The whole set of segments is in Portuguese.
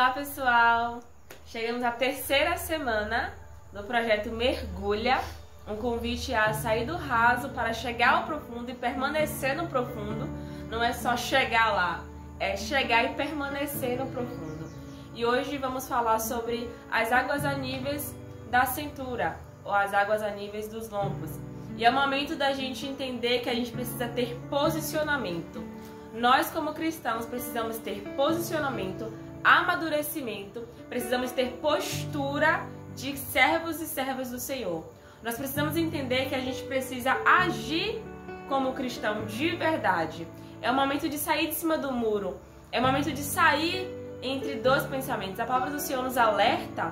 Olá pessoal, chegamos à terceira semana do projeto Mergulha, um convite a sair do raso para chegar ao profundo e permanecer no profundo. Não é só chegar lá, é chegar e permanecer no profundo. E hoje vamos falar sobre as águas a níveis da cintura, ou as águas a níveis dos lombos. E é o momento da gente entender que a gente precisa ter posicionamento. Nós como cristãos precisamos ter posicionamento, amadurecimento, precisamos ter postura de servos e servas do Senhor. Nós precisamos entender que a gente precisa agir como cristão de verdade. É o momento de sair de cima do muro, é o momento de sair entre dois pensamentos. A palavra do Senhor nos alerta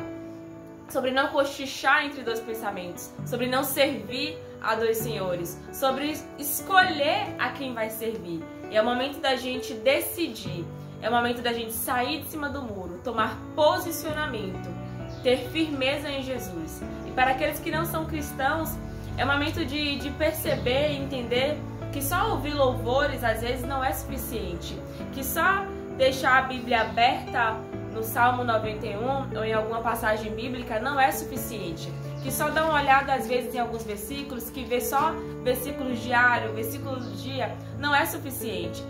sobre não cochichar entre dois pensamentos, sobre não servir a dois senhores, sobre escolher a quem vai servir. E é o momento da gente decidir, é o momento da gente sair de cima do muro, tomar posicionamento, ter firmeza em Jesus. E para aqueles que não são cristãos, é o momento de perceber e entender que só ouvir louvores às vezes não é suficiente, que só deixar a Bíblia aberta no Salmo 91 ou em alguma passagem bíblica não é suficiente, que só dá uma olhada às vezes em alguns versículos, que vê só versículos diários, versículos do dia, não é suficiente,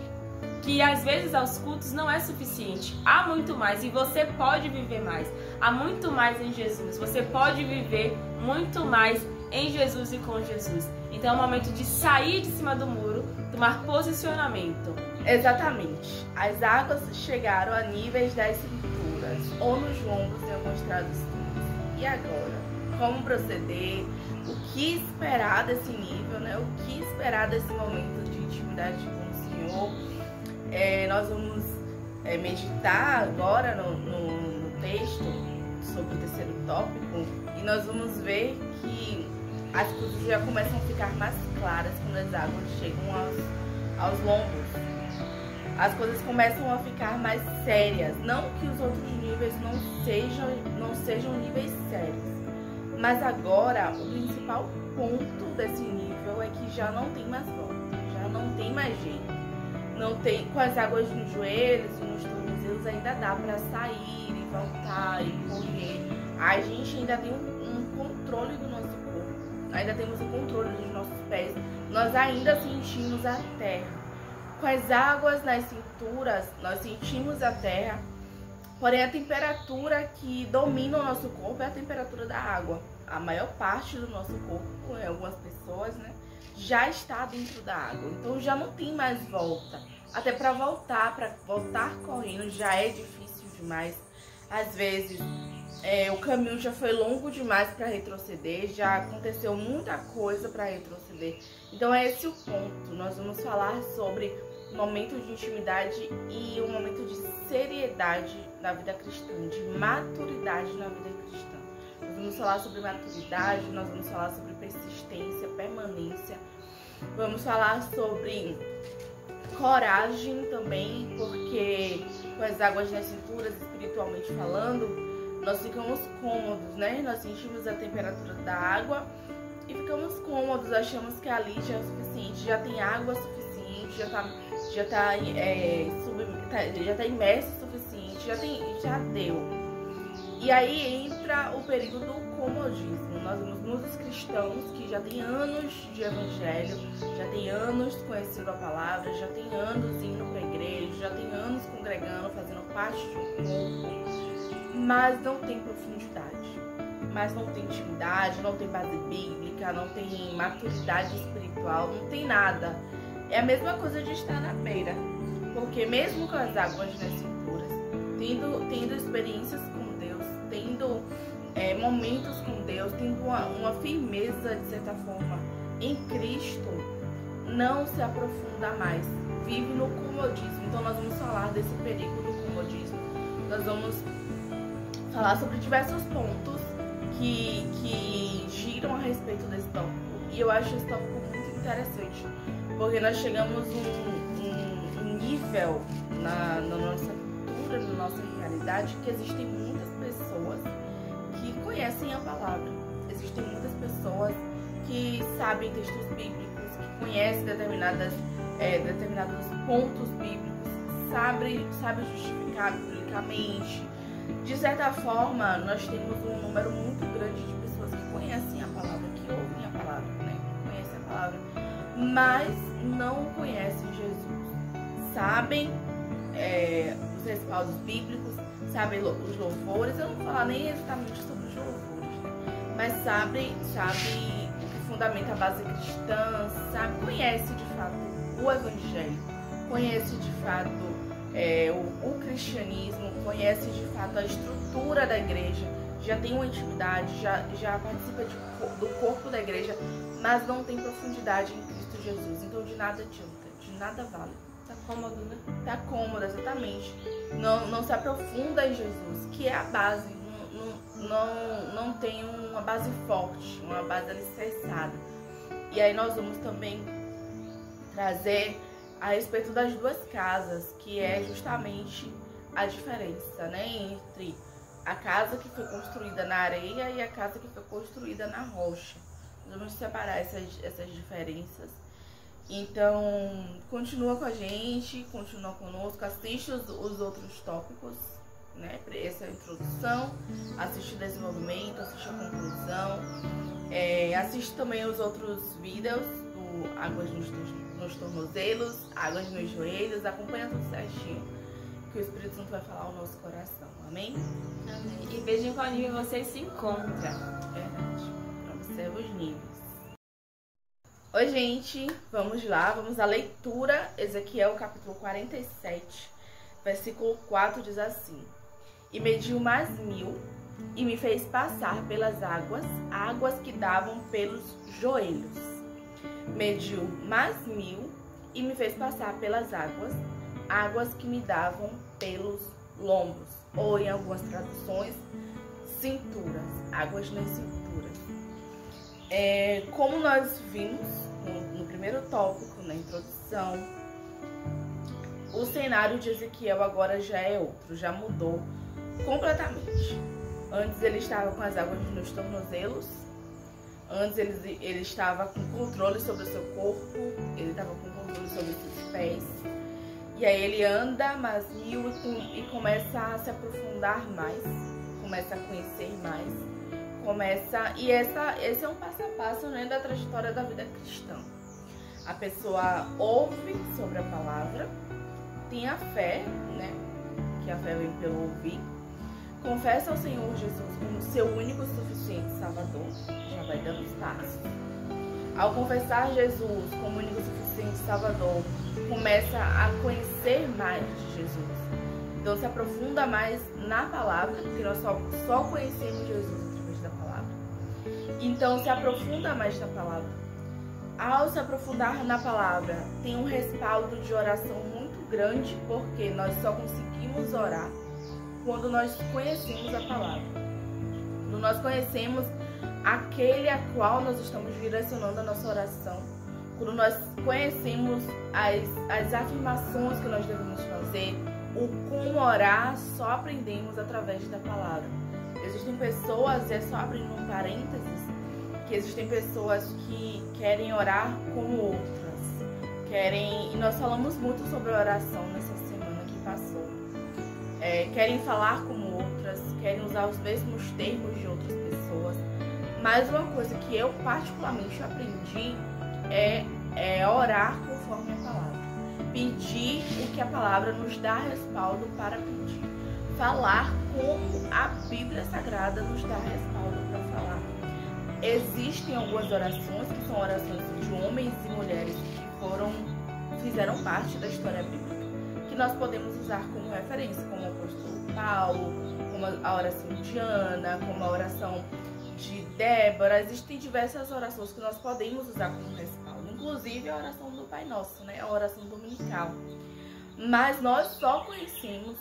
que às vezes aos cultos não é suficiente. Há muito mais e você pode viver mais. Há muito mais em Jesus. Você pode viver muito mais em Jesus e com Jesus. Então é o momento de sair de cima do muro, tomar posicionamento. Exatamente. As águas chegaram a níveis das cinturas ou nos lombos em algumas traduções. E agora? Como proceder? O que esperar desse nível, né? O que esperar desse momento de intimidade com o Senhor? Nós vamos meditar agora no texto sobre o terceiro tópico e nós vamos ver que as coisas já começam a ficar mais claras quando as águas chegam aos lombos. As coisas começam a ficar mais sérias. Não que os outros níveis não sejam níveis sérios, mas agora o principal ponto desse nível é que já não tem mais volta, já não tem mais jeito. Não tem, com as águas nos joelhos e nos tornozelos ainda dá para sair e voltar e correr. A gente ainda tem um controle do nosso corpo, ainda temos o controle dos nossos pés, nós ainda sentimos a terra. Com as águas nas cinturas, nós sentimos a terra, porém a temperatura que domina o nosso corpo é a temperatura da água. A maior parte do nosso corpo, em algumas pessoas, né, já está dentro da água, então já não tem mais volta. Até para voltar correndo já é difícil demais. Às vezes o caminho já foi longo demais para retroceder, já aconteceu muita coisa para retroceder. Então é esse o ponto. Nós vamos falar sobre o momento de intimidade e o momento de seriedade na vida cristã, de maturidade na vida cristã. Nós vamos falar sobre maturidade, nós vamos falar sobre persistência, permanência. Vamos falar sobre coragem também, porque com as águas nas cinturas, espiritualmente falando, nós ficamos cômodos, né? Nós sentimos a temperatura da água e ficamos cômodos, achamos que ali já é o suficiente, já tem água suficiente, já tá imerso o suficiente, já deu. E aí entra o perigo do comodismo. Nós vemos muitos cristãos que já têm anos de evangelho, já têm anos conhecendo a palavra, já têm anos indo para a igreja, já têm anos congregando, fazendo parte de um corpo, mas não tem profundidade, mas não tem intimidade, não tem base bíblica, não tem maturidade espiritual, não tem nada. É a mesma coisa de estar na beira, porque mesmo com as águas nas cinturas, tendo experiências com Deus, tendo momentos com Deus, tendo uma firmeza, de certa forma, em Cristo, não se aprofunda mais, vive no comodismo. Então nós vamos falar desse perigo do comodismo, nós vamos falar sobre diversos pontos que giram a respeito desse tópico, e eu acho esse tópico muito interessante, porque nós chegamos um nível na nossa cultura, na nossa realidade, que existem muitas pessoas que conhecem a palavra, existem muitas pessoas que sabem textos bíblicos, que conhecem determinados pontos bíblicos, sabe justificar biblicamente, De certa forma, nós temos um número muito grande de pessoas que conhecem a palavra, que ouvem a palavra, né? Que conhecem a palavra, mas não conhecem Jesus. Sabem os respaldos bíblicos, sabem os louvores. Eu não vou falar nem exatamente sobre os louvores, né? Mas sabem o que fundamenta a base cristã, conhece de fato o evangelho, conhece de fato o cristianismo, conhece de fato a estrutura da igreja, já tem uma intimidade, já participa do corpo da igreja, mas não tem profundidade em Cristo Jesus. Então de nada adianta, de nada vale. Tá cômodo, né? Tá cômodo, exatamente. Não se aprofunda em Jesus, que é a base. Não tem uma base forte, uma base alicerçada. E aí nós vamos também trazer a respeito das duas casas, que é justamente a diferença, né, entre a casa que foi construída na areia e a casa que foi construída na rocha. Nós vamos separar essas diferenças. Então, continua com a gente, continua conosco, assiste os outros tópicos, né, essa introdução, assiste o desenvolvimento, assiste a conclusão, assiste também os outros vídeos do Águas nos Tornozelos, Águas nos Joelhos, acompanha tudo certinho, que o Espírito Santo vai falar ao nosso coração, amém? Amém. E veja em qual nível você se encontra. Verdade, observa os níveis. Oi, gente, vamos lá, vamos à leitura. Ezequiel capítulo 47, versículo 4 diz assim: E mediu mais 1000 e me fez passar pelas águas que davam pelos joelhos. Mediu mais 1000 e me fez passar pelas águas que me davam pelos lombos, ou em algumas traduções, cinturas, águas nas cinturas. Como nós vimos no primeiro tópico, na introdução, o cenário de Ezequiel agora já é outro, já mudou completamente. Antes ele estava com as águas nos tornozelos, antes ele estava com controle sobre o seu corpo, ele estava com controle sobre os seus pés. E aí ele anda mais 1000 e começa a se aprofundar mais, começa a conhecer mais, esse é um passo a passo, né, da trajetória da vida cristã. A pessoa ouve sobre a palavra, tem a fé, né, que a fé vem pelo ouvir, confessa ao Senhor Jesus como seu único e suficiente Salvador, já vai dando os passos. Ao confessar Jesus como único e suficiente Salvador, começa a conhecer mais de Jesus. Então se aprofunda mais na palavra, porque nós só conhecemos Jesus através da palavra. Então se aprofunda mais na palavra. Ao se aprofundar na palavra, tem um respaldo de oração muito grande, porque nós só conseguimos orar quando nós conhecemos a palavra. Quando nós conhecemos aquele a qual nós estamos direcionando a nossa oração, quando nós conhecemos as afirmações que nós devemos fazer, o como orar, só aprendemos através da palavra. Existem pessoas, é só abrindo um parênteses, que existem pessoas que querem orar como outras, e nós falamos muito sobre a oração nessa semana que passou, querem falar como outras, querem usar os mesmos termos de outras pessoas, mas uma coisa que eu particularmente aprendi é orar conforme a palavra, pedir o que a palavra nos dá respaldo para pedir, falar como a Bíblia Sagrada nos dá respaldo para falar. Existem algumas orações que são orações de homens e mulheres que fizeram parte da história bíblica, que nós podemos usar como referência, como o apóstolo Paulo, como a oração de Ana, como a oração de Débora. Existem diversas orações que nós podemos usar como respaldo, inclusive a oração do Pai Nosso, né? A oração dominical. Mas nós só conhecemos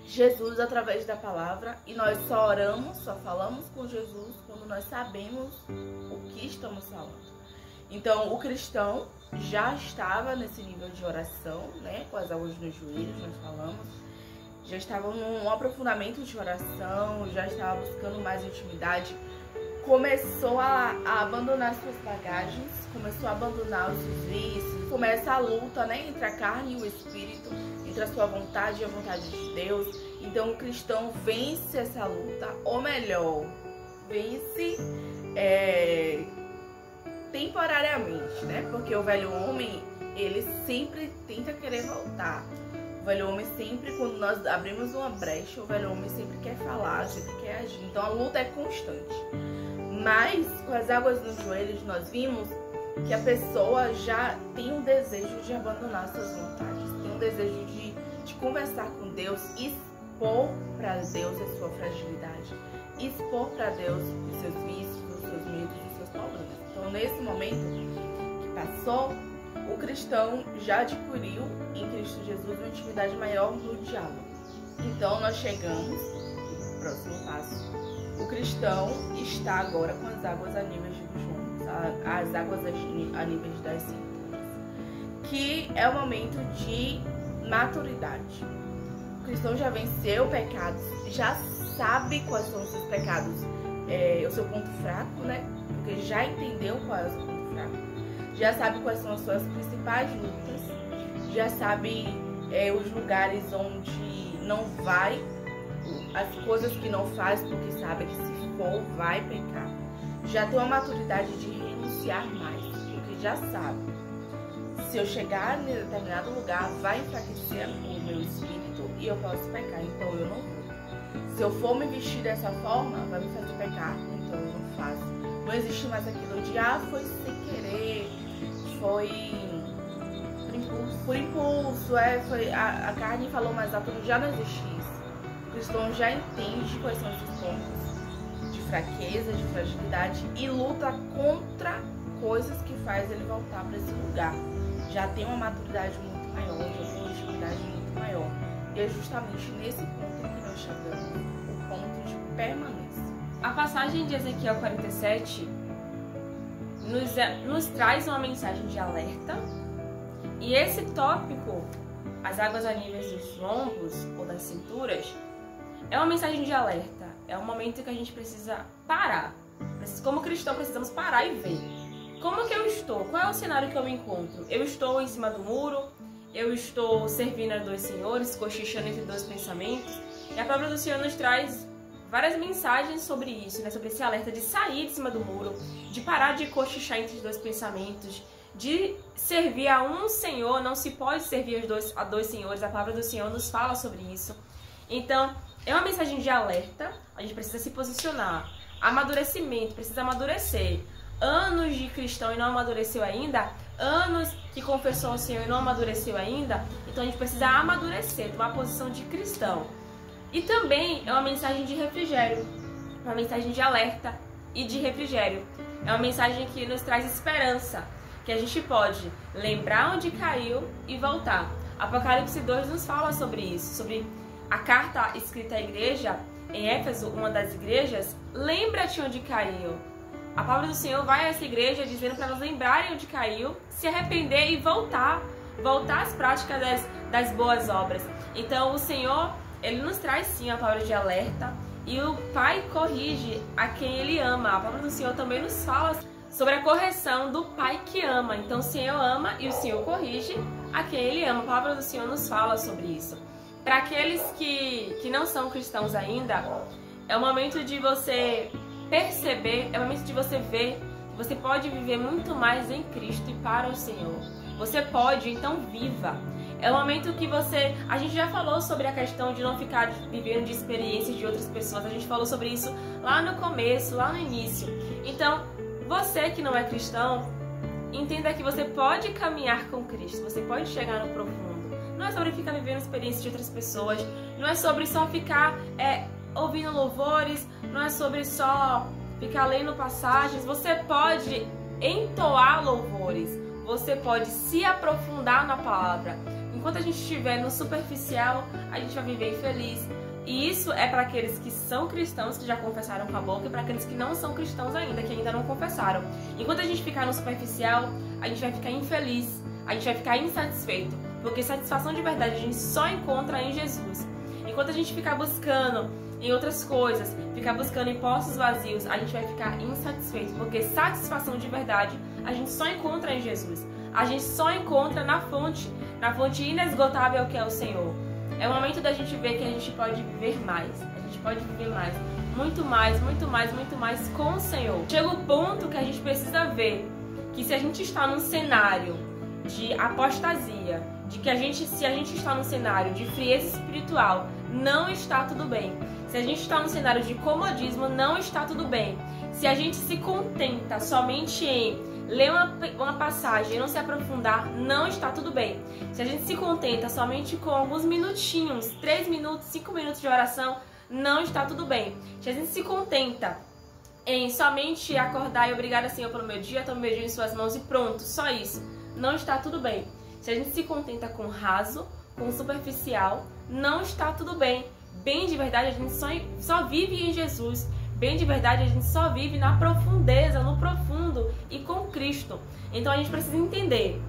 Jesus através da palavra, e nós só oramos, só falamos com Jesus quando nós sabemos o que estamos falando. Então o cristão já estava nesse nível de oração, né, com as águas nos joelhos, nós falamos, já estava num aprofundamento de oração, já estava buscando mais intimidade começou a abandonar suas bagagens, começou a abandonar os vícios, começa a luta, né, entre a carne e o espírito, entre a sua vontade e a vontade de Deus. Então o cristão vence essa luta, ou melhor, vence temporariamente, né? Porque o velho homem, ele sempre tenta querer voltar. O velho homem sempre, quando nós abrimos uma brecha, o velho homem sempre quer falar, sempre quer agir. Então a luta é constante. Mas com as águas nos joelhos nós vimos que a pessoa já tem um desejo de abandonar suas vontades, tem um desejo de conversar com Deus, expor para Deus a sua fragilidade, expor para Deus os seus vícios, os seus medos, os seus problemas. Então, nesse momento que passou, o cristão já adquiriu em Cristo Jesus uma intimidade maior no diálogo. Então, nós chegamos no próximo passo. O cristão está agora com as águas a níveis dos joelhos, as águas a níveis das cinturas, que é o momento de maturidade. O cristão já venceu pecados, já sabe quais são os seus pecados, o seu ponto fraco, né? Porque já entendeu qual é o seu ponto fraco, já sabe quais são as suas principais lutas, já sabe os lugares onde não vai, as coisas que não faz porque sabe que se for vai pecar. Já tem uma maturidade de renunciar mais, porque já sabe, se eu chegar em determinado lugar vai enfraquecer o meu espírito e eu posso pecar, então eu não vou. Se eu for me vestir dessa forma, vai me fazer pecar, então eu não faço. Não existe mais aquilo de, foi sem querer, foi por impulso, foi, a carne falou mais alto, já não existe isso. O cristão já entende quais são esses pontos de fraqueza, de fragilidade e luta contra coisas que faz ele voltar para esse lugar. Já tem uma maturidade muito maior, já tem uma intimidade muito maior. E é justamente nesse ponto que nós chegamos, o ponto de permanência. A passagem de Ezequiel 47 nos traz uma mensagem de alerta. E esse tópico, as águas a níveis dos lombos ou das cinturas, é uma mensagem de alerta. É um momento que a gente precisa parar. Como cristão, precisamos parar e ver. Como que eu estou? Qual é o cenário que eu me encontro? Eu estou em cima do muro? Eu estou servindo a dois senhores, cochichando entre dois pensamentos? E a palavra do Senhor nos traz várias mensagens sobre isso, né? Sobre esse alerta de sair de cima do muro, de parar de cochichar entre dois pensamentos, de servir a um Senhor. Não se pode servir a dois senhores. A palavra do Senhor nos fala sobre isso. Então, é uma mensagem de alerta. A gente precisa se posicionar. Amadurecimento, precisa amadurecer. Anos de cristão e não amadureceu ainda, anos que confessou ao Senhor e não amadureceu ainda, então a gente precisa amadurecer, tomar posição de cristão. E também é uma mensagem de refrigério, uma mensagem de alerta e de refrigério. É uma mensagem que nos traz esperança, que a gente pode lembrar onde caiu e voltar. Apocalipse 2 nos fala sobre isso, sobre a carta escrita à igreja em Éfeso, uma das igrejas. Lembra-te onde caiu. A palavra do Senhor vai a essa igreja dizendo para elas lembrarem onde caiu, se arrepender e voltar às práticas das boas obras. Então o Senhor, Ele nos traz sim a palavra de alerta e o Pai corrige a quem Ele ama. A palavra do Senhor também nos fala sobre a correção do Pai que ama. Então o Senhor ama e o Senhor corrige a quem Ele ama. A palavra do Senhor nos fala sobre isso. Para aqueles que não são cristãos ainda, é o momento de você perceber, é o momento de você ver que você pode viver muito mais em Cristo e para o Senhor. Você pode, então viva. É o momento que a gente já falou sobre a questão de não ficar vivendo de experiências de outras pessoas. A gente falou sobre isso lá no começo, lá no início. Então, você que não é cristão, entenda que você pode caminhar com Cristo. Você pode chegar no profundo. Não é sobre ficar vivendo experiências de outras pessoas. Não é sobre só ficar ouvindo louvores, não é sobre só ficar lendo passagens. Você pode entoar louvores, você pode se aprofundar na palavra. Enquanto a gente estiver no superficial, a gente vai viver infeliz. E isso é para aqueles que são cristãos, que já confessaram com a boca, e para aqueles que não são cristãos ainda, que ainda não confessaram. Enquanto a gente ficar no superficial, a gente vai ficar infeliz, a gente vai ficar insatisfeito, porque satisfação de verdade a gente só encontra em Jesus. Enquanto a gente ficar buscando em outras coisas, ficar buscando em poços vazios, a gente vai ficar insatisfeito, porque satisfação de verdade a gente só encontra em Jesus. A gente só encontra na fonte inesgotável que é o Senhor. É o momento da gente ver que a gente pode viver mais, a gente pode viver mais, muito mais, muito mais, muito mais com o Senhor. Chega o ponto que a gente precisa ver que se a gente está num cenário de apostasia, de que se a gente está num cenário de frieza espiritual, não está tudo bem. Se a gente está num cenário de comodismo, não está tudo bem. Se a gente se contenta somente em ler uma passagem e não se aprofundar, não está tudo bem. Se a gente se contenta somente com alguns minutinhos, 3 minutos, 5 minutos de oração, não está tudo bem. Se a gente se contenta em somente acordar e obrigada, Senhor, pelo meu dia, tomo meu dia em suas mãos e pronto, só isso, não está tudo bem. Se a gente se contenta com raso, com superficial, não está tudo bem. Bem de verdade, a gente só vive em Jesus. Bem de verdade, a gente só vive na profundeza, no profundo e com Cristo. Então a gente precisa entender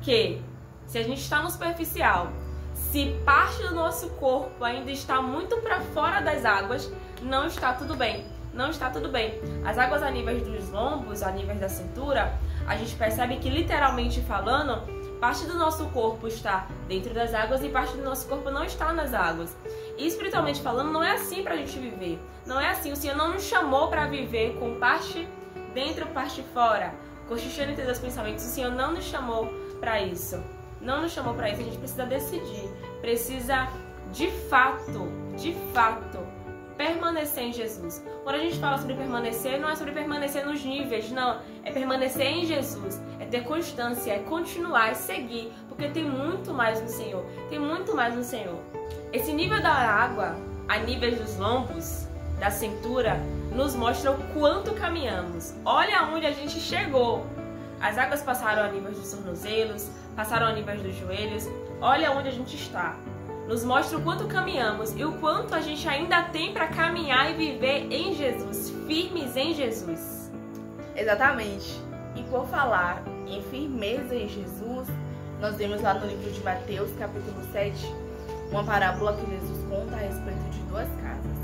que se a gente está no superficial, se parte do nosso corpo ainda está muito para fora das águas, não está tudo bem. Não está tudo bem. As águas a nível dos lombos, a nível da cintura, a gente percebe que literalmente falando, parte do nosso corpo está dentro das águas e parte do nosso corpo não está nas águas. E espiritualmente falando, não é assim pra gente viver. Não é assim. O Senhor não nos chamou para viver com parte dentro, parte fora, cochichando entre os pensamentos. O Senhor não nos chamou para isso. Não nos chamou para isso. A gente precisa decidir. Precisa, de fato, permanecer em Jesus. Quando a gente fala sobre permanecer, não é sobre permanecer nos níveis, não. É permanecer em Jesus. É ter constância, é continuar, é seguir. Porque tem muito mais no Senhor. Tem muito mais no Senhor. Esse nível da água, a nível dos lombos, da cintura, nos mostra o quanto caminhamos. Olha onde a gente chegou. As águas passaram a nível dos tornozelos, passaram a nível dos joelhos. Olha onde a gente está. Nos mostra o quanto caminhamos e o quanto a gente ainda tem para caminhar e viver em Jesus, firmes em Jesus. Exatamente. E por falar em firmeza em Jesus, nós vemos lá no livro de Mateus, capítulo 7, uma parábola que Jesus conta a respeito de 2 casas.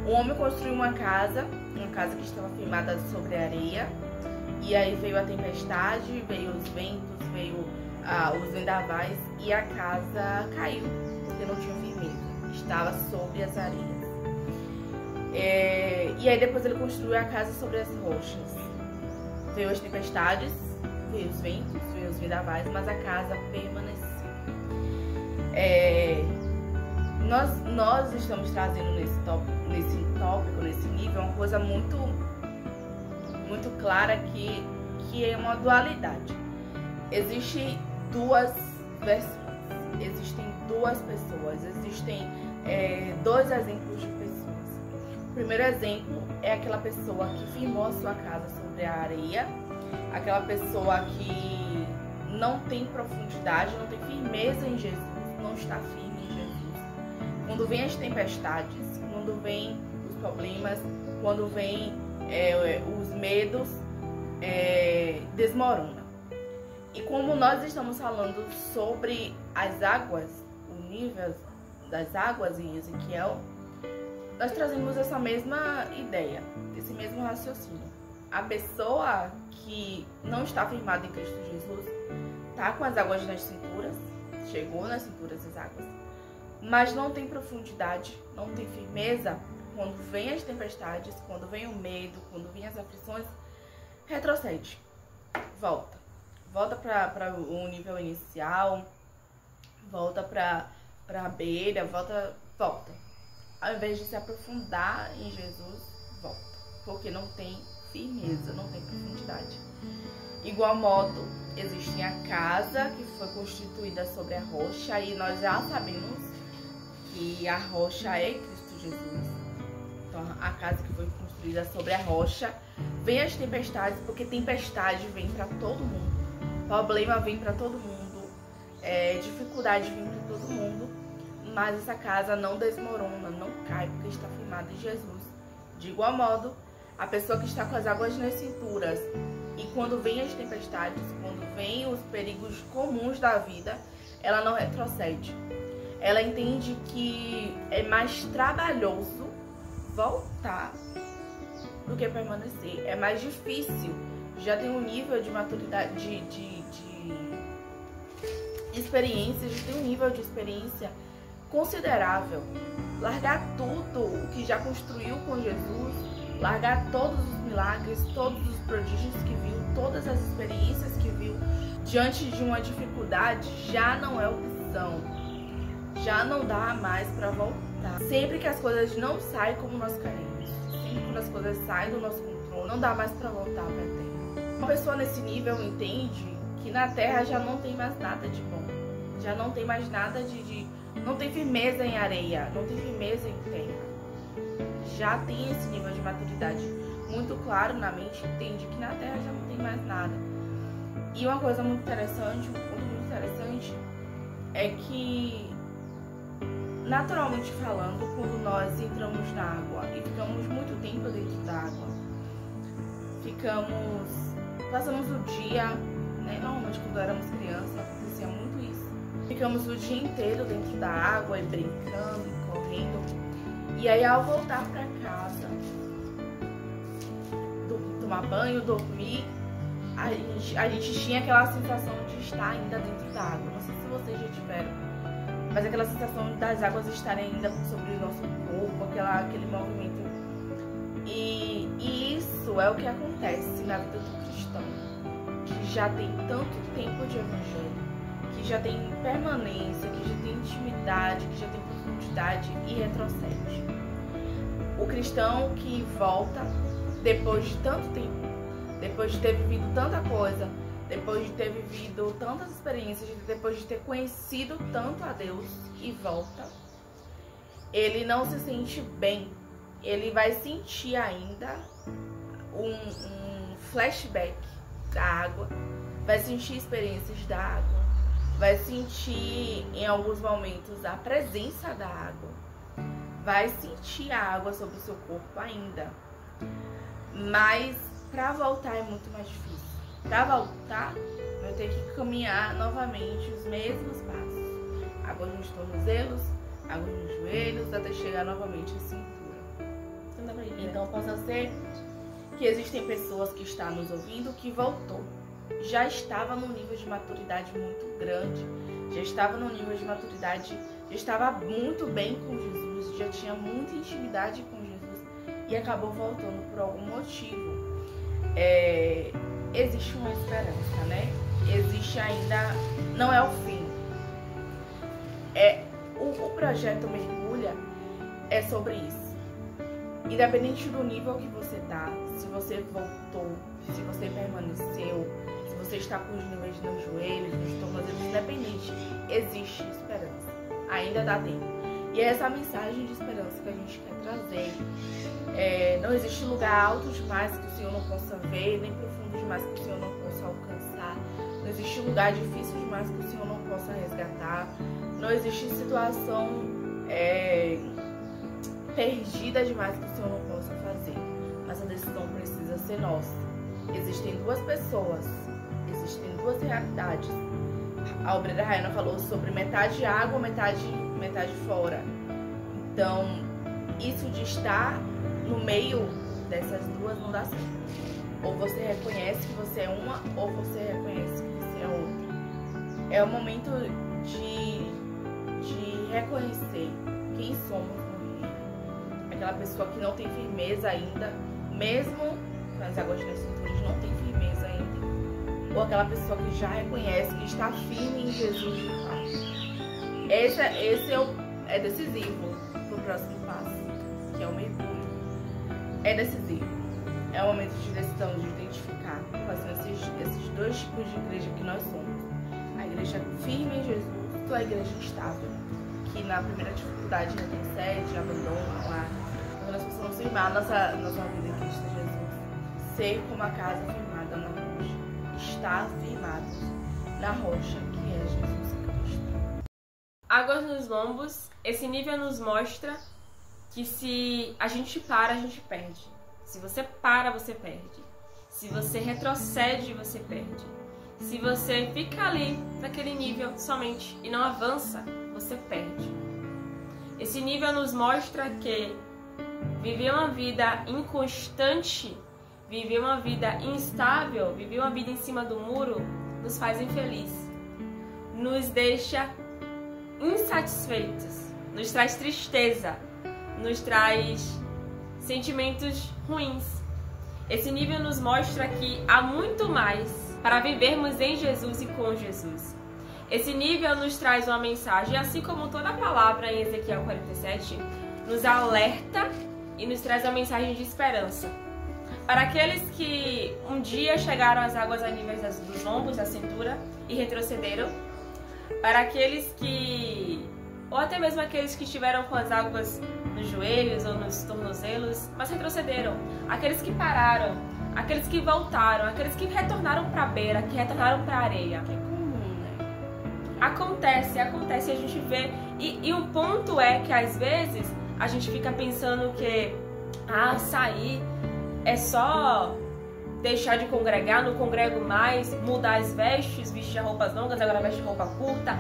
Um homem construiu uma casa que estava firmada sobre a areia, e aí veio a tempestade, veio os ventos, veio os vendavais, e a casa caiu, porque não tinha firmeza, estava sobre as areias. E aí depois ele construiu a casa sobre as rochas. Veio as tempestades, veio os ventos, veio os vendavais, mas a casa permaneceu. Nós estamos trazendo nesse tópico, nesse nível, uma coisa muito clara que é uma dualidade. Existem 2 versões, existem 2 pessoas, existem 2 exemplos de pessoas. O primeiro exemplo é aquela pessoa que firmou a sua casa sobre a areia, aquela pessoa que não tem profundidade, não tem firmeza em Jesus, não está firme em Jesus. Quando vem as tempestades, quando vem os problemas, quando vem os medos, desmorona. E como nós estamos falando sobre as águas, o nível das águas em Ezequiel, nós trazemos essa mesma ideia, esse mesmo raciocínio. A pessoa que não está firmada em Cristo Jesus está com as águas nas cinturas, chegou nas cinturas das águas, mas não tem profundidade, não tem firmeza. Quando vem as tempestades, quando vem o medo, quando vem as aflições, retrocede, volta para o nível inicial, volta para a beira, volta. Ao invés de se aprofundar em Jesus, volta, porque não tem firmeza, não tem profundidade. Igual modo, existe a casa que foi constituída sobre a rocha, e nós já sabemos que a rocha é Cristo Jesus. Então, a casa que foi construída sobre a rocha, vem as tempestades, porque tempestade vem para todo mundo, problema vem para todo mundo, dificuldade vem para todo mundo, mas essa casa não desmorona, não cai, porque está firmada em Jesus. De igual modo, a pessoa que está com as águas nas cinturas, e quando vem as tempestades, quando vem os perigos comuns da vida, ela não retrocede. ela entende que é mais trabalhoso voltar do que permanecer. É mais difícil, já tem um nível de maturidade, de experiência, já tem um nível de experiência considerável. Largar tudo o que já construiu com Jesus, largar todos os milagres, todos os prodígios que viu, todas as experiências que viu, diante de uma dificuldade, já não é opção. Já não dá mais para voltar. Sempre que as coisas não saem como nós queremos, sempre que as coisas saem do nosso controle, não dá mais para voltar para a terra. Uma pessoa nesse nível entende que na terra já não tem mais nada de bom. Já não tem mais nada não tem firmeza em areia, não tem firmeza em terra. Já tem esse nível de maturidade muito claro na mente, entende que na terra já não tem mais nada. E uma coisa muito interessante, um ponto muito interessante, é que, naturalmente falando, quando nós entramos na água e ficamos muito tempo dentro da água, passamos o dia, né? Normalmente quando éramos crianças acontecia muito isso. Ficamos o dia inteiro dentro da água e brincando, e correndo. E aí ao voltar para casa, tomar banho, dormir, a gente tinha aquela sensação de estar ainda dentro da água. Não sei se vocês já tiveram, mas aquela sensação das águas estarem ainda sobre o nosso corpo, aquele movimento. E isso é o que acontece na vida do cristão, que já tem tanto tempo de evangelho, que já tem permanência, que já tem intimidade, que já tem profundidade e retrocede. O cristão que volta depois de tanto tempo, depois de ter vivido tanta coisa, depois de ter vivido tantas experiências, depois de ter conhecido tanto a Deus e volta, ele não se sente bem. Ele vai sentir ainda um flashback da água, vai sentir experiências da água, vai sentir em alguns momentos a presença da água, vai sentir a água sobre o seu corpo ainda. Mas para voltar é muito mais difícil. Para voltar, vai ter que caminhar novamente os mesmos passos. Água nos tornozelos, água nos joelhos, até chegar novamente à cintura. Então possa ser que existem pessoas que estão nos ouvindo que voltou. Já estava num nível de maturidade muito grande, já estava num nível de maturidade, já estava muito bem com Jesus, já tinha muita intimidade com Jesus e acabou voltando por algum motivo. Existe uma esperança, né? Existe ainda, não é o fim. O projeto Mergulha é sobre isso. Independente do nível que você tá, se você voltou, se você permaneceu, se você está com os níveis nos joelhos, nos tornozelos, independente, existe esperança. Ainda dá tempo. E é essa mensagem de esperança que a gente quer trazer. Não existe lugar alto demais que o Senhor não possa ver, nem profundo demais que o Senhor não possa alcançar. Não existe lugar difícil demais que o Senhor não possa resgatar. Não existe situação perdida demais que o Senhor não possa fazer. Mas a decisão precisa ser nossa. Existem duas pessoas, existem duas realidades. A obreira Rayana falou sobre metade água, metade fora. Então, isso de estar no meio dessas duas não dá certo. Ou você reconhece que você é uma, ou você reconhece que você é outra. É o momento de reconhecer quem somos no reino. Aquela pessoa que não tem firmeza ainda, mesmo com as águas das cinturas, não tem firmeza ainda. Ou aquela pessoa que já reconhece, que está firme em Jesus de fato. Esse é decisivo para o próximo passo, que é o mergulho. É decisivo. É o momento de decisão, de identificar quais são esses dois tipos de igreja que nós somos. A igreja firme em Jesus ou a igreja instável, que na primeira dificuldade retrocede, abandona lá. Quando nós possamos firmar nossa vida em Cristo Jesus, ser como a casa firmada na rocha, estar firmados na rocha que é Jesus Cristo. Águas nos lombos, esse nível nos mostra que se a gente para, a gente perde. Se você para, você perde. Se você retrocede, você perde. Se você fica ali naquele nível somente e não avança, você perde. Esse nível nos mostra que viver uma vida inconstante, viver uma vida instável, viver uma vida em cima do muro, nos faz infeliz, nos deixa insatisfeitos, nos traz tristeza, nos traz sentimentos ruins. Esse nível nos mostra que há muito mais para vivermos em Jesus e com Jesus. Esse nível nos traz uma mensagem, assim como toda a palavra em Ezequiel 47, nos alerta e nos traz uma mensagem de esperança. Para aqueles que um dia chegaram às águas a níveis dos ombros, da cintura e retrocederam, para aqueles que, ou até mesmo aqueles que estiveram com as águas nos joelhos ou nos tornozelos, mas retrocederam, aqueles que pararam, aqueles que voltaram, aqueles que retornaram para a beira, que retornaram para a areia. É comum, né? Acontece, a gente vê, e um ponto é que às vezes a gente fica pensando que sair é só deixar de congregar, não congrego mais, mudar as vestes, vestir roupas longas, agora veste roupa curta,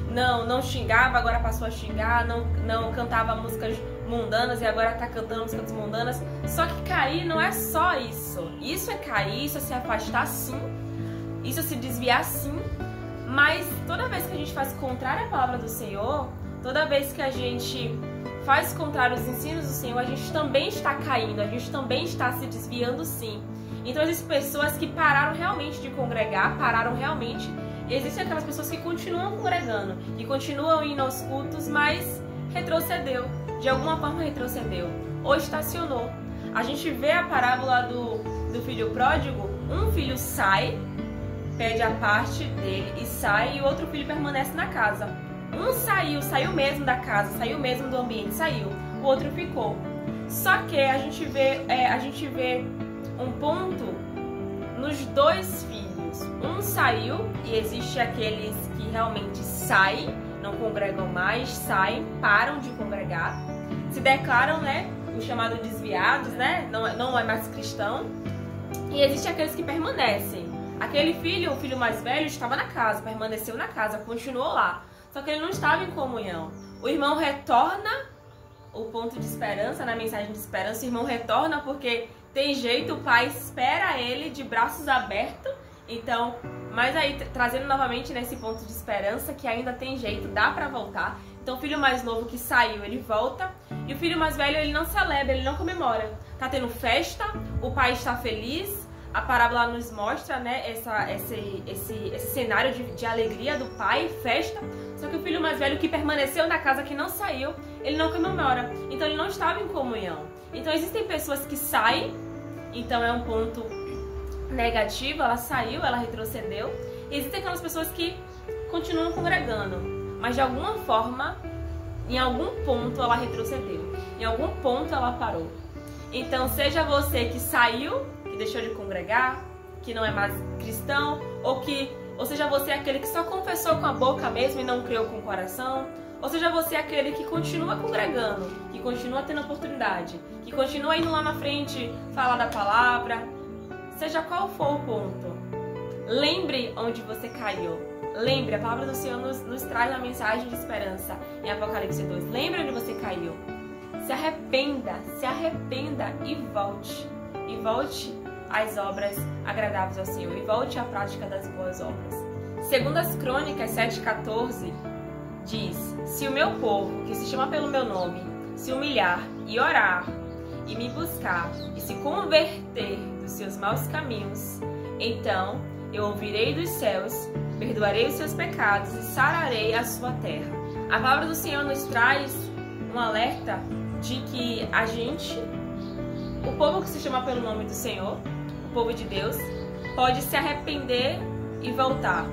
não xingava, agora passou a xingar, não cantava músicas mundanas e agora tá cantando músicas mundanas. Só que cair não é só isso. Isso é cair, isso é se afastar sim, isso é se desviar sim, mas toda vez que a gente faz contrário à palavra do Senhor, toda vez que a gente faz contrário aos ensinos do Senhor, a gente também está caindo, a gente também está se desviando sim. Então existem pessoas que pararam realmente de congregar, pararam realmente. E existem aquelas pessoas que continuam congregando, que continuam indo aos cultos, mas retrocedeu, de alguma forma retrocedeu, ou estacionou. A gente vê a parábola do filho pródigo, um filho sai, pede a parte dele e sai, e o outro filho permanece na casa. Um saiu mesmo da casa, saiu mesmo do ambiente, saiu. O outro ficou. Só que a gente vê um ponto nos dois filhos. Um saiu, e existe aqueles que realmente saem, não congregam mais, saem, param de congregar, se declaram, né, os chamados desviados, né, não é mais cristão. E existe aqueles que permanecem. Aquele filho, o filho mais velho, estava na casa, permaneceu na casa, continuou lá. Só que ele não estava em comunhão. O irmão retorna, o ponto de esperança, na mensagem de esperança, o irmão retorna porque tem jeito, o pai espera ele de braços abertos. Então, mas aí trazendo novamente nesse ponto de esperança que ainda tem jeito, dá pra voltar. Então o filho mais novo que saiu, ele volta. E o filho mais velho, ele não celebra, ele não comemora. Tá tendo festa, o pai está feliz. A parábola nos mostra, né, esse cenário de alegria do pai, festa. Só que o filho mais velho que permaneceu na casa, que não saiu, ele não comemora. Então ele não estava em comunhão. Então existem pessoas que saem, então é um ponto negativo, ela saiu, ela retrocedeu. E existem aquelas pessoas que continuam congregando, mas de alguma forma, em algum ponto ela retrocedeu, em algum ponto ela parou. Então seja você que saiu, que deixou de congregar, que não é mais cristão, ou seja você aquele que só confessou com a boca mesmo e não creu com o coração, ou seja você aquele que continua congregando, que continua tendo oportunidade, que continua indo lá na frente falar da palavra, seja qual for o ponto, lembre onde você caiu. Lembre, a palavra do Senhor nos traz a mensagem de esperança em Apocalipse 2. Lembre onde você caiu. Se arrependa e volte. E volte às obras agradáveis ao Senhor. E volte à prática das boas obras. Segundo as Crônicas 7,14, diz: se o meu povo, que se chama pelo meu nome, se humilhar e orar, e me buscar, e se converter dos seus maus caminhos, então eu ouvirei dos céus, perdoarei os seus pecados e sararei a sua terra. A palavra do Senhor nos traz um alerta de que a gente, o povo que se chama pelo nome do Senhor, o povo de Deus, pode se arrepender e voltar.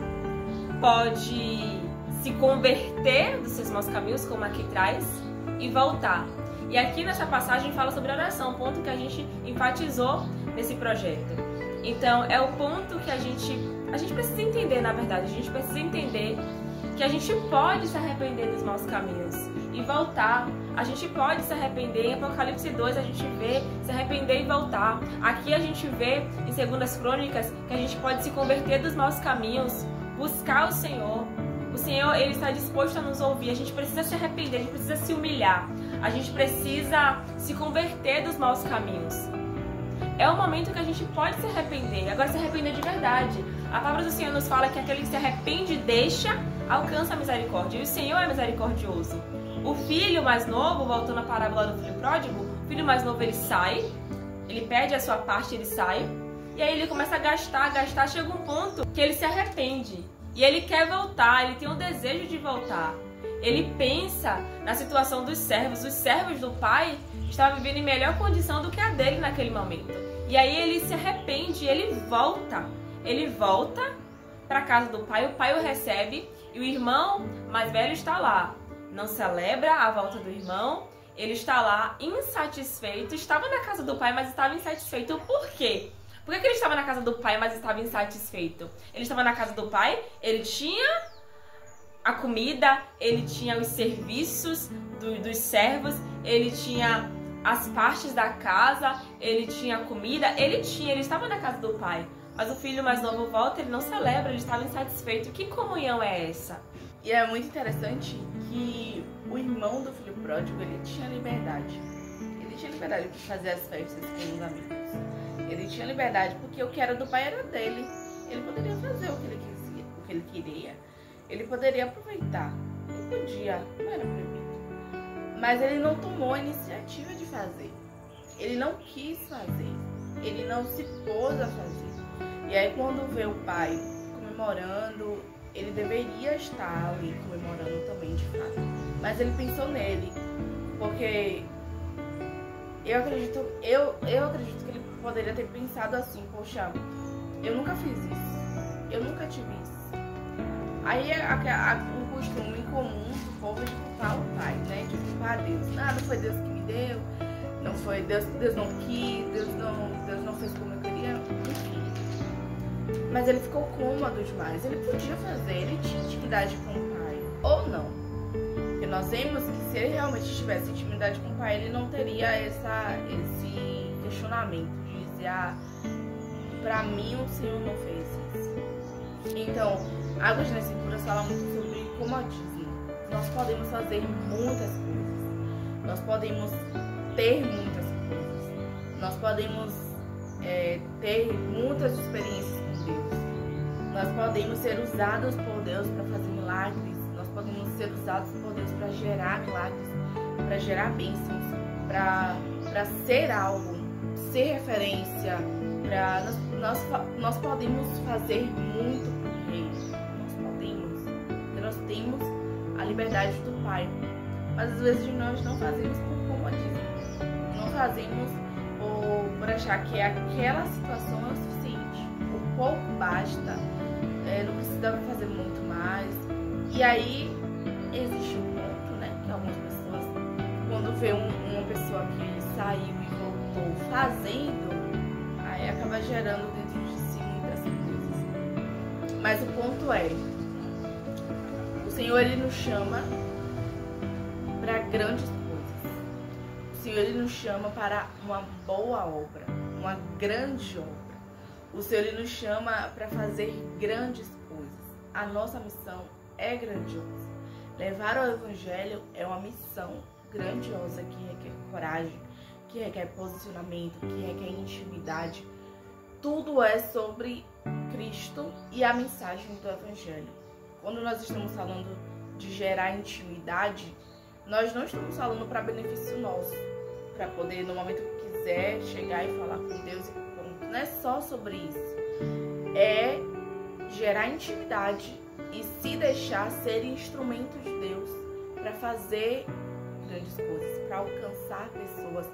Pode se converter dos seus maus caminhos, como aqui traz, e voltar. E aqui nessa passagem fala sobre oração, ponto que a gente enfatizou nesse projeto. Então é o ponto que a gente precisa entender, na verdade. A gente precisa entender que a gente pode se arrepender dos maus caminhos e voltar. A gente pode se arrepender. Em Apocalipse 2 a gente vê se arrepender e voltar. Aqui a gente vê em 2 Crônicas que a gente pode se converter dos maus caminhos, buscar o Senhor. O O Senhor, Ele está disposto a nos ouvir. A gente precisa se arrepender, a gente precisa se humilhar. A gente precisa se converter dos maus caminhos. É o momento que a gente pode se arrepender. Agora, se arrepender de verdade. A palavra do Senhor nos fala que aquele que se arrepende e deixa, alcança a misericórdia. E o Senhor é misericordioso. O filho mais novo, voltando à parábola do filho pródigo, o filho mais novo, ele sai, ele perde a sua parte, ele sai. E aí ele começa a gastar, chega um ponto que ele se arrepende. E ele quer voltar, ele tem um desejo de voltar. Ele pensa na situação dos servos. Os servos do pai estavam vivendo em melhor condição do que a dele naquele momento. E aí ele se arrepende, ele volta. Ele volta para a casa do pai, o pai o recebe e o irmão mais velho está lá. Não celebra a volta do irmão, ele está lá insatisfeito. Estava na casa do pai, mas estava insatisfeito. Por quê? Por que ele estava na casa do pai, mas estava insatisfeito? Ele estava na casa do pai, ele tinha a comida, ele tinha os serviços dos servos, ele tinha as partes da casa, ele tinha a comida, ele estava na casa do pai. Mas o filho mais novo volta, ele não celebra, ele estava insatisfeito. Que comunhão é essa? E é muito interessante que o irmão do filho pródigo, ele tinha liberdade. Ele tinha liberdade de fazer as festas com os amigos. Ele tinha liberdade porque o que era do pai era dele. Ele poderia fazer o que ele queria. Ele poderia aproveitar. Ele podia, não era proibido. Mas ele não tomou a iniciativa de fazer. Ele não quis fazer. Ele não se pôs a fazer. E aí quando vê o pai comemorando, ele deveria estar ali comemorando também, de fato. Mas ele pensou nele. Porque eu acredito que ele poderia ter pensado assim, poxa, eu nunca fiz isso, eu nunca tive isso. Aí o costume comum do povo é de culpar o pai, né? De culpar Deus. Ah, não foi Deus que me deu, não foi Deus não quis, Deus não fez como eu queria, enfim. Mas ele ficou cômodo demais, ele podia fazer, ele tinha intimidade com o pai, ou não. Porque nós vemos que se ele realmente tivesse intimidade com o pai, ele não teria esse questionamento de dizer, pra mim o Senhor não fez isso. Então, Águas nas Cinturas fala muito sobre comodismo. Nós podemos fazer muitas coisas, nós podemos ter muitas coisas, nós podemos ter muitas experiências com Deus, nós podemos ser usados por Deus para fazer milagres, nós podemos ser usados por Deus para gerar milagres, para gerar bênçãos, para ser algo, ser referência, nós podemos fazer muito por Ele. Porque nós temos a liberdade do Pai. Mas às vezes nós não fazemos por comodismo. Não fazemos por achar que aquela situação é o suficiente. O pouco basta, não precisa fazer muito mais. E aí existe um ponto, né? Que algumas pessoas, quando vê uma pessoa que saiu e voltou fazendo, aí acaba gerando dentro de si muitas coisas. Mas o ponto é, o Senhor, Ele nos chama para grandes coisas. O Senhor, Ele nos chama para uma boa obra, uma grande obra. O Senhor, Ele nos chama para fazer grandes coisas. A nossa missão é grandiosa. Levar o Evangelho é uma missão grandiosa que requer coragem, que requer posicionamento, que requer intimidade. Tudo é sobre Cristo e a mensagem do Evangelho. Quando nós estamos falando de gerar intimidade, nós não estamos falando para benefício nosso, para poder, no momento que quiser, chegar e falar com Deus e pronto. Não é só sobre isso. É gerar intimidade e se deixar ser instrumento de Deus para fazer grandes coisas, para alcançar pessoas,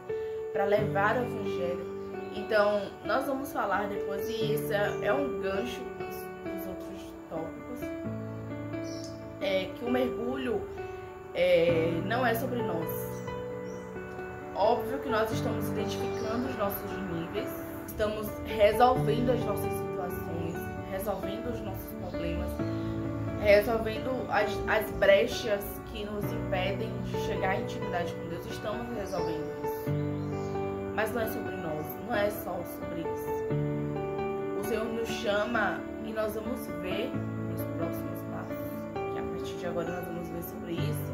para levar o Evangelho. Então, nós vamos falar depois, e isso é um gancho dos outros tópicos, que o mergulho não é sobre nós. Óbvio que nós estamos identificando os nossos níveis, estamos resolvendo as nossas situações, resolvendo os nossos problemas, resolvendo as brechas que nos impedem de chegar em intimidade com Deus. Estamos resolvendo isso. Mas não é sobre nós, não é só sobre isso. O Senhor nos chama e nós vamos ver nos próximos passos, que a partir hoje, agora nós vamos ver sobre isso,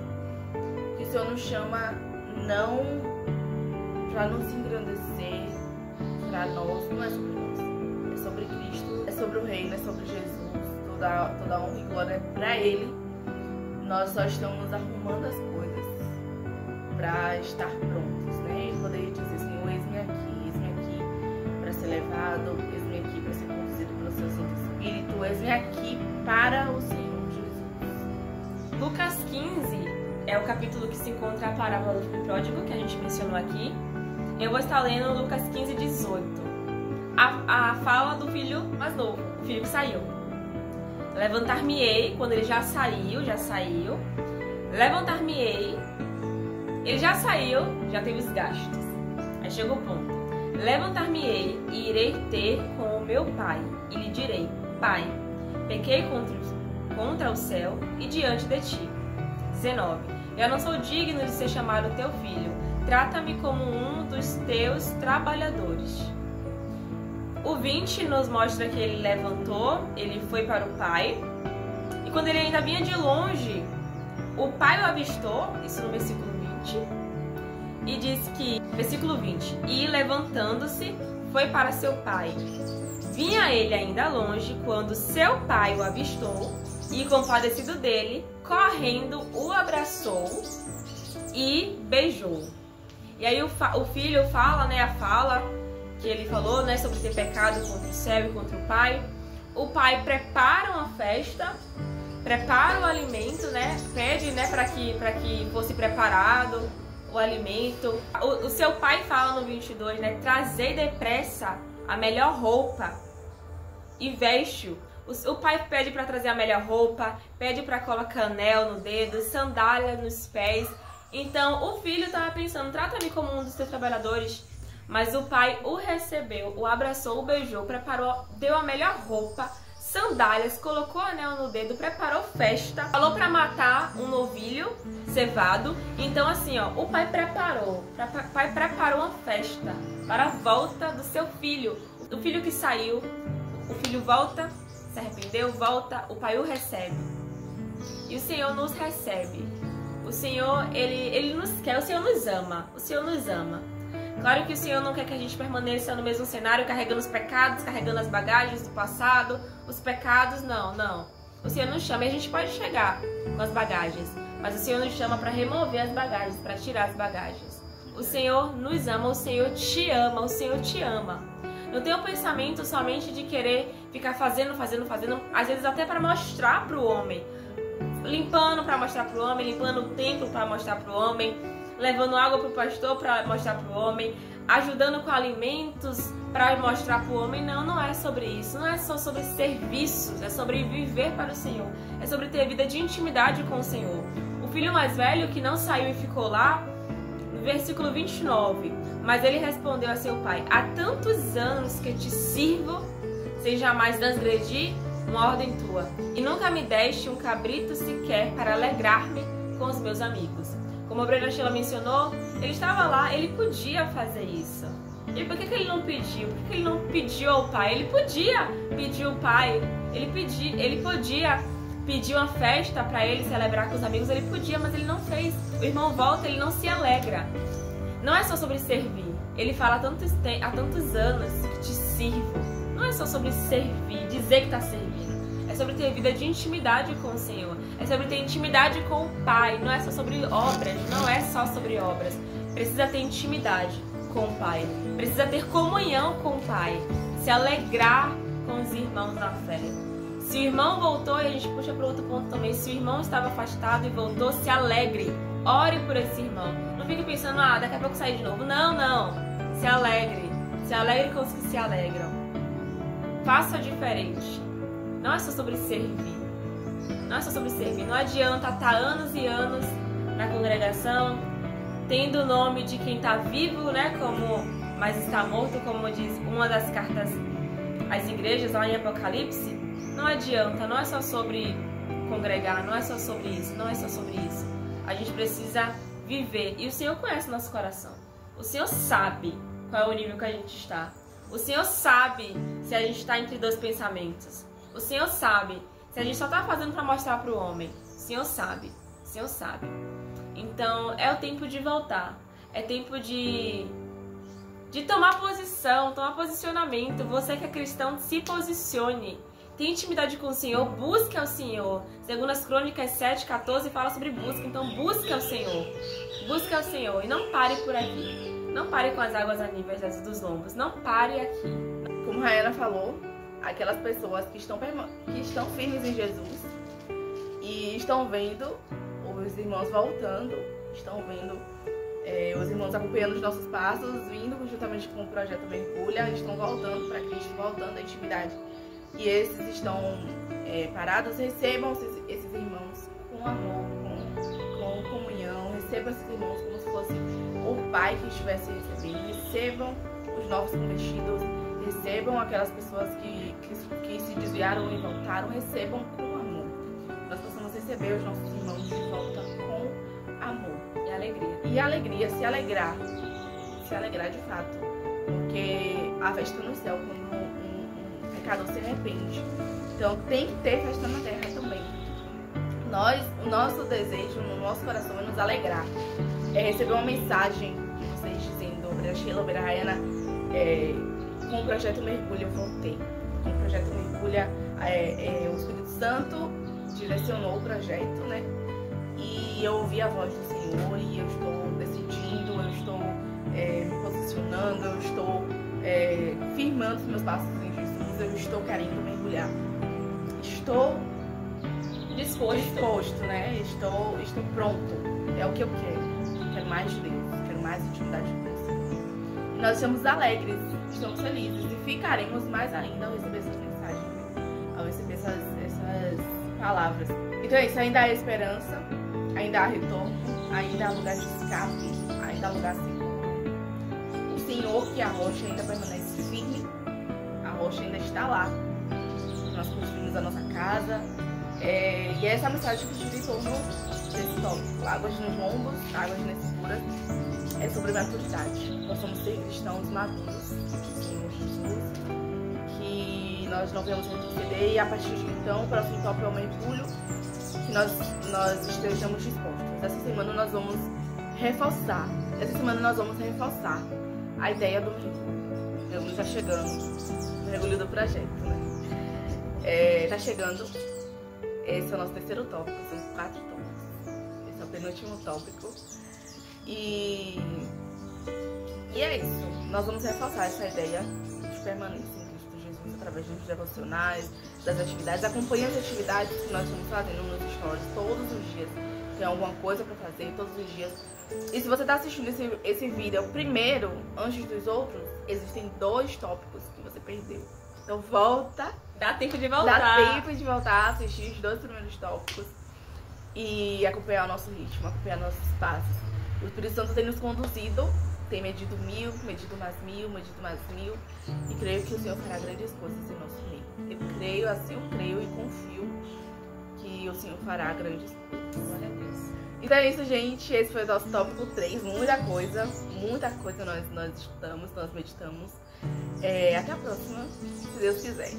que o Senhor nos chama não para nos engrandecer, para nós, não é sobre nós, é sobre Cristo, é sobre o Reino, é sobre Jesus, toda honra e glória é para Ele. Nós só estamos arrumando as coisas para estar prontos, né? E poder dizer, Senhor, eis-me aqui para ser levado, eis-me aqui para ser conduzido pelo Seu Santo Espírito, eis-me aqui para o Senhor Jesus. Lucas 15 é o capítulo que se encontra a parábola do filho pródigo, que a gente mencionou aqui. Eu vou estar lendo Lucas 15, 18. A fala do filho mais novo, o filho que saiu. Levantar-me-ei, quando ele já saiu. Levantar-me-ei, ele já saiu, já teve os gastos. Aí chegou o ponto. Levantar-me-ei e irei ter com o meu pai, e lhe direi: Pai, pequei contra o céu e diante de ti. 19. Eu não sou digno de ser chamado teu filho, trata-me como um dos teus trabalhadores. O 20 nos mostra que ele levantou, ele foi para o pai, e quando ele ainda vinha de longe, o pai o avistou, isso no versículo 20, e diz que, versículo 20, e levantando-se, foi para seu pai. Vinha ele ainda longe, quando seu pai o avistou, e compadecido dele, correndo, o abraçou e beijou. E aí o filho fala, né, a fala que ele falou, né, sobre ter pecado contra o céu e contra o pai. O pai prepara uma festa, prepara o alimento, né, pede, né, para que fosse preparado o alimento. O seu pai fala no 22, né, trazei depressa a melhor roupa e veste-o. O pai pede para trazer a melhor roupa, pede para colocar anel no dedo, sandália nos pés. Então o filho estava pensando, trata-me como um dos teus trabalhadores. Mas o pai o recebeu, o abraçou, o beijou, preparou, deu a melhor roupa, sandálias, colocou anel no dedo, preparou festa, falou para matar um novilho cevado. Então assim, ó, o pai preparou uma festa para a volta do seu filho. O filho que saiu, o filho volta, se arrependeu, volta, o pai o recebe. E o Senhor nos recebe. O Senhor, ele nos quer, o Senhor nos ama, o Senhor nos ama. Claro que o Senhor não quer que a gente permaneça no mesmo cenário, carregando os pecados, carregando as bagagens do passado, os pecados, não. O Senhor nos chama e a gente pode chegar com as bagagens, mas o Senhor nos chama para remover as bagagens, para tirar as bagagens. O Senhor nos ama, o Senhor te ama, o Senhor te ama. Não tem o pensamento somente de querer ficar fazendo, às vezes até para mostrar para o homem. Limpando para mostrar para o homem, limpando o templo para mostrar para o homem, levando água para o pastor para mostrar para o homem, ajudando com alimentos para mostrar para o homem. Não é sobre isso, não é só sobre serviços, é sobre viver para o Senhor, é sobre ter vida de intimidade com o Senhor. O filho mais velho que não saiu e ficou lá, no versículo 29, mas ele respondeu a seu pai: há tantos anos que te sirvo, sem jamais transgredir uma ordem tua, e nunca me deste um cabrito sequer para alegrar-me com os meus amigos. Como a Brenda Sheila mencionou, ele estava lá, ele podia fazer isso. E por que ele não pediu? Por que ele não pediu ao pai? Ele podia pedir ao pai, ele podia pedir uma festa para ele celebrar com os amigos, ele podia, mas ele não fez. O irmão volta, ele não se alegra. Não é só sobre servir. Ele fala há tantos anos que te sirvo. Não é só sobre servir, dizer que está servindo. É sobre ter vida de intimidade com o Senhor. É sobre ter intimidade com o Pai. Não é só sobre obras. Não é só sobre obras. Precisa ter intimidade com o Pai. Precisa ter comunhão com o Pai. Se alegrar com os irmãos na fé. Se o irmão voltou, e a gente puxa para outro ponto também. Se o irmão estava afastado e voltou, se alegre. Ore por esse irmão. Não fique pensando, daqui a pouco sai de novo. Não. Se alegre. Se alegre com os que se alegram. Faça diferente. Não é só sobre servir. Não é só sobre servir. Não adianta estar anos e anos na congregação, tendo o nome de quem está vivo, né? Mas está morto, como diz uma das cartas às igrejas lá em Apocalipse. Não adianta. Não é só sobre congregar. Não é só sobre isso. Não é só sobre isso. A gente precisa viver. E o Senhor conhece o nosso coração. O Senhor sabe qual é o nível que a gente está. O Senhor sabe se a gente está entre dois pensamentos. O Senhor sabe se a gente só está fazendo para mostrar para o homem. O Senhor sabe. O Senhor sabe. Então, é o tempo de voltar. É tempo de tomar posição, tomar posicionamento. Você que é cristão, se posicione. Tenha intimidade com o Senhor, busque ao Senhor. Segundo as Crônicas 7:14 fala sobre busca. Então, busque ao Senhor. Busque ao Senhor e não pare por aqui. Não pare com as águas aníveis dos lombos. Não pare aqui. Como a Rayana falou, aquelas pessoas que estão firmes em Jesus e estão vendo os irmãos voltando, estão vendo os irmãos acompanhando os nossos passos, vindo juntamente com o Projeto Mergulha, estão voltando para Cristo, voltando à intimidade. E esses estão parados, recebam esses irmãos com amor, com comunhão, recebam esses irmãos como se fosse o Pai que estivesse recebendo, recebam os novos convertidos, recebam aquelas pessoas que se desviaram e voltaram, recebam com amor. Nós possamos receber os nossos irmãos de volta com amor. E alegria. E alegria, se alegrar de fato, porque a festa no céu quando um pecador se arrepende. Então tem que ter festa na terra também. O nosso desejo no nosso coração é nos alegrar. É receber uma mensagem de vocês dizendo, Obra Sheila, Obra Rayana, com o Projeto Mergulha eu voltei. Com o Projeto Mergulha, o Espírito Santo direcionou o projeto, né? E eu ouvi a voz do Senhor e eu estou decidindo, eu estou me posicionando, eu estou firmando os meus passos em Jesus, eu estou querendo mergulhar. Estou disposto, né? Estou pronto. É o que eu quero. Quero mais de Deus, quero mais intimidade com Deus. E nós estamos alegres, estamos felizes e ficaremos mais ainda ao receber essas mensagens, ao receber essas palavras. Então é isso, ainda há esperança, ainda há retorno, ainda há lugar de escape, ainda há lugar seguro. O Senhor, que é a rocha, ainda permanece firme, a rocha ainda está lá. Nós construímos a nossa casa. E é essa mensagem que gira em torno desse tópico. Águas nos lombos, águas inescuras. É sobre maturidade. Nós somos ser cristãos maduros, Senhor Jesus, que nós não vamos retroceder. E a partir de então, o próximo tópico é o mergulho, que nós estejamos dispostos. Essa semana nós vamos reforçar. A ideia do mergulho. O mergulho está chegando. O mergulho do projeto, né? Tá chegando. Esse é o nosso terceiro tópico, são 4 tópicos. Esse é o penúltimo tópico. E é isso. Nós vamos reforçar essa ideia de permanência em Cristo Jesus através dos devocionais, das atividades. Acompanhe as atividades que nós estamos fazendo nos stories todos os dias. Tem alguma coisa para fazer todos os dias. E se você está assistindo esse vídeo primeiro, antes dos outros, existem 2 tópicos que você perdeu. Então volta. Dá tempo de voltar. Assistir os 2 primeiros tópicos e acompanhar o nosso ritmo, acompanhar nossos passos. O Espírito Santo tem nos conduzido, tem medido 1000, medido mais 1000, medido mais 1000. E creio que o Senhor fará grandes coisas em nosso meio. Eu creio e confio que o Senhor fará grandes coisas. Glória a Deus. Então é isso, gente. Esse foi o nosso tópico 3. Muita coisa nós estudamos, nós meditamos. Até a próxima, se Deus quiser.